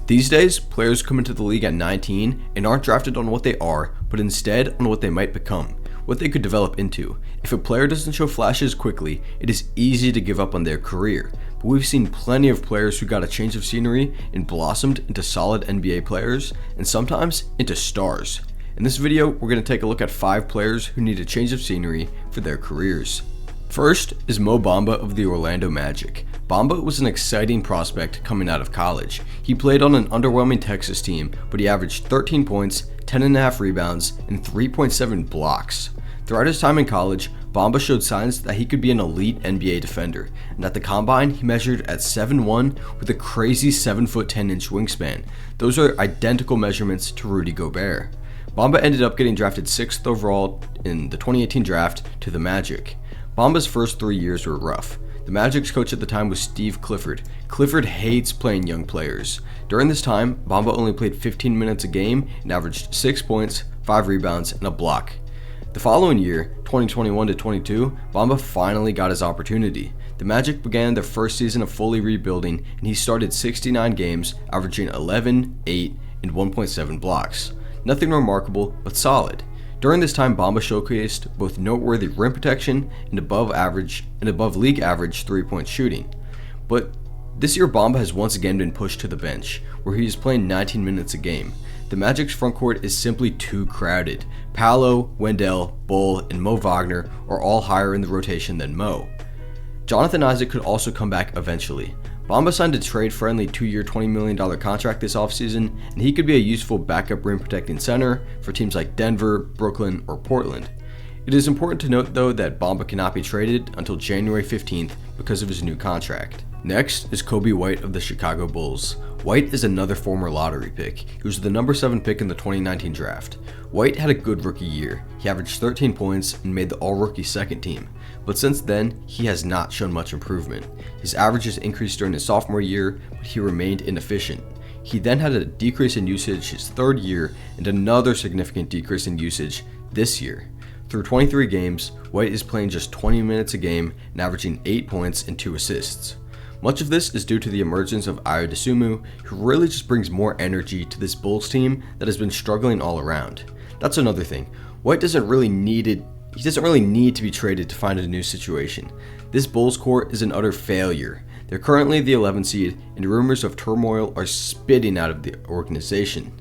These days, players come into the league at 19 and aren't drafted on what they are, but instead on what they might become, what they could develop into. If a player doesn't show flashes quickly, it is easy to give up on their career. But we've seen plenty of players who got a change of scenery and blossomed into solid NBA players, and sometimes into stars. In this video, we're going to take a look at 5 players who need a change of scenery for their careers. First is Mo Bamba of the Orlando Magic. Bamba was an exciting prospect coming out of college. He played on an underwhelming Texas team, but he averaged 13 points, 10.5 rebounds, and 3.7 blocks. Throughout his time in college, Bamba showed signs that he could be an elite NBA defender, and at the combine, he measured at 7'1" with a crazy 7'10" wingspan. Those are identical measurements to Rudy Gobert. Bamba ended up getting drafted 6th overall in the 2018 draft to the Magic. Bamba's first 3 years were rough. The Magic's coach at the time was Steve Clifford. Clifford hates playing young players. During this time, Bamba only played 15 minutes a game and averaged 6 points, 5 rebounds, and a block. The following year, 2021-22, Bamba finally got his opportunity. The Magic began their first season of fully rebuilding, and he started 69 games, averaging 11, 8, and 1.7 blocks. Nothing remarkable, but solid. During this time, Bamba showcased both noteworthy rim protection and above league average 3-point shooting. But this year, Bamba has once again been pushed to the bench, where he is playing 19 minutes a game. The Magic's frontcourt is simply too crowded. Paolo, Wendell, Bull, and Mo Wagner are all higher in the rotation than Mo. Jonathan Isaac could also come back eventually. Bamba signed a trade-friendly 2-year $20 million contract this offseason, and he could be a useful backup rim-protecting center for teams like Denver, Brooklyn, or Portland. It is important to note, though, that Bamba cannot be traded until January 15th because of his new contract. Next is Coby White of the Chicago Bulls. White is another former lottery pick. He was the number 7 pick in the 2019 draft. White had a good rookie year. He averaged 13 points and made the all-rookie second team. But since then, he has not shown much improvement. His averages increased during his sophomore year, but he remained inefficient. He then had a decrease in usage his third year and another significant decrease in usage this year. Through 23 games, White is playing just 20 minutes a game and averaging 8 points and 2 assists. Much of this is due to the emergence of Ayo Dosunmu, who really just brings more energy to this Bulls team that has been struggling all around. That's another thing. White doesn't really need to be traded to find a new situation. This Bulls core is an utter failure. They're currently the 11th seed, and rumors of turmoil are spitting out of the organization.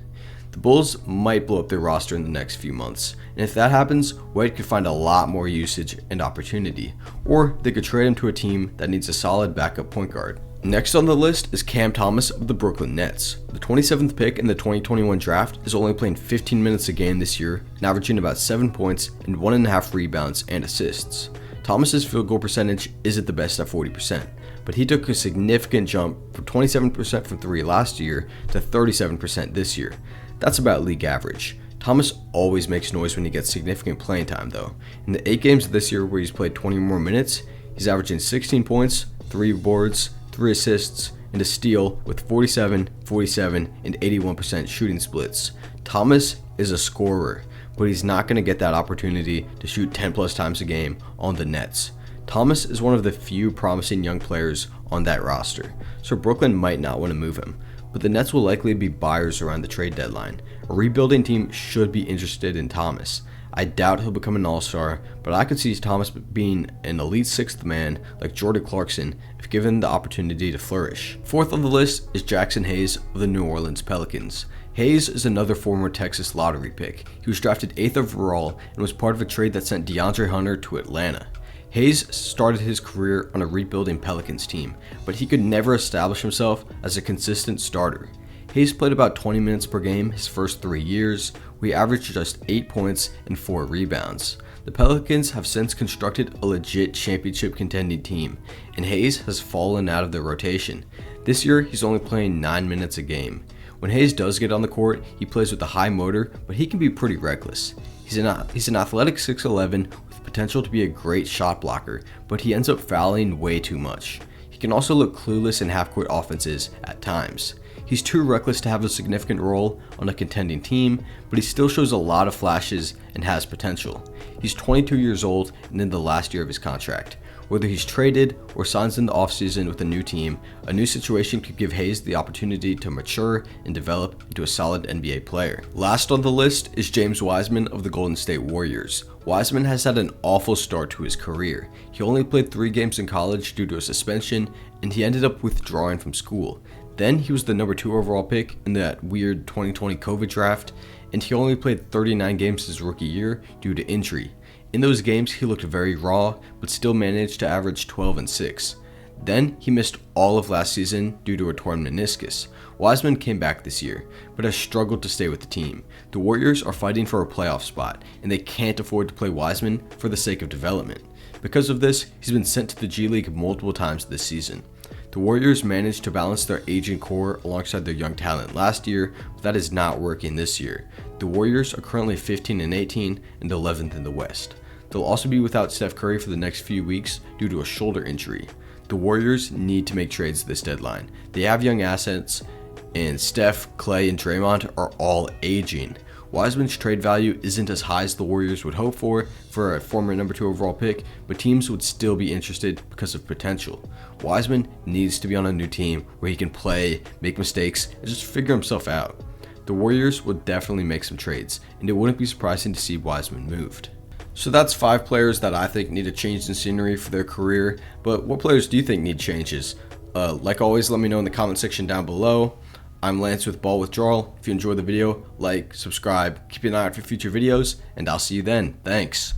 The Bulls might blow up their roster in the next few months, and if that happens, White could find a lot more usage and opportunity, or they could trade him to a team that needs a solid backup point guard. Next on the list is Cam Thomas of the Brooklyn Nets. The 27th pick in the 2021 draft is only playing 15 minutes a game this year and averaging about 7 points and 1.5 rebounds and assists. Thomas's field goal percentage isn't the best at 40%, but he took a significant jump from 27% from 3 last year to 37% this year. That's about league average. Thomas always makes noise when he gets significant playing time though. In the 8 games this year where he's played 20 more minutes, he's averaging 16 points, 3 boards, 3 assists, and a steal with 47, 47, and 81% shooting splits. Thomas is a scorer, but he's not going to get that opportunity to shoot 10 plus times a game on the Nets. Thomas is one of the few promising young players on that roster, so Brooklyn might not want to move him. But the Nets will likely be buyers around the trade deadline. A rebuilding team should be interested in Thomas. I doubt he'll become an all-star, but I could see Thomas being an elite 6th man like Jordan Clarkson if given the opportunity to flourish. Fourth on the list is Jackson Hayes of the New Orleans Pelicans. Hayes is another former Texas lottery pick. He was drafted 8th overall and was part of a trade that sent DeAndre Hunter to Atlanta. Hayes started his career on a rebuilding Pelicans team, but he could never establish himself as a consistent starter. Hayes played about 20 minutes per game his first 3 years, where he averaged just 8 points and 4 rebounds. The Pelicans have since constructed a legit championship contending team, and Hayes has fallen out of their rotation. This year, he's only playing 9 minutes a game. When Hayes does get on the court, he plays with a high motor, but he can be pretty reckless. He's an athletic 6'11", with potential to be a great shot blocker, but he ends up fouling way too much. He can also look clueless in half-court offenses at times. He's too reckless to have a significant role on a contending team, but he still shows a lot of flashes and has potential. He's 22 years old and in the last year of his contract. Whether he's traded or signs in the offseason with a new team, a new situation could give Hayes the opportunity to mature and develop into a solid NBA player. Last on the list is James Wiseman of the Golden State Warriors. Wiseman has had an awful start to his career. He only played 3 games in college due to a suspension, and he ended up withdrawing from school. Then he was the number 2 overall pick in that weird 2020 COVID draft, and he only played 39 games his rookie year due to injury. In those games, he looked very raw, but still managed to average 12 and 6. Then he missed all of last season due to a torn meniscus. Wiseman came back this year, but has struggled to stay with the team. The Warriors are fighting for a playoff spot, and they can't afford to play Wiseman for the sake of development. Because of this, he's been sent to the G League multiple times this season. The Warriors managed to balance their aging core alongside their young talent last year, but that is not working this year. The Warriors are currently 15 and 18 and 11th in the West. They'll also be without Steph Curry for the next few weeks due to a shoulder injury. The Warriors need to make trades this deadline. They have young assets, and Steph, Clay, and Draymond are all aging. Wiseman's trade value isn't as high as the Warriors would hope for a former number 2 overall pick, but teams would still be interested because of potential. Wiseman needs to be on a new team where he can play, make mistakes, and just figure himself out. The Warriors would definitely make some trades, and it wouldn't be surprising to see Wiseman moved. So that's 5 players that I think need a change in scenery for their career, but what players do you think need changes? Like always, let me know in the comment section down below. I'm Lance with Ball Withdrawal. If you enjoyed the video, like, subscribe, keep an eye out for future videos, and I'll see you then. Thanks.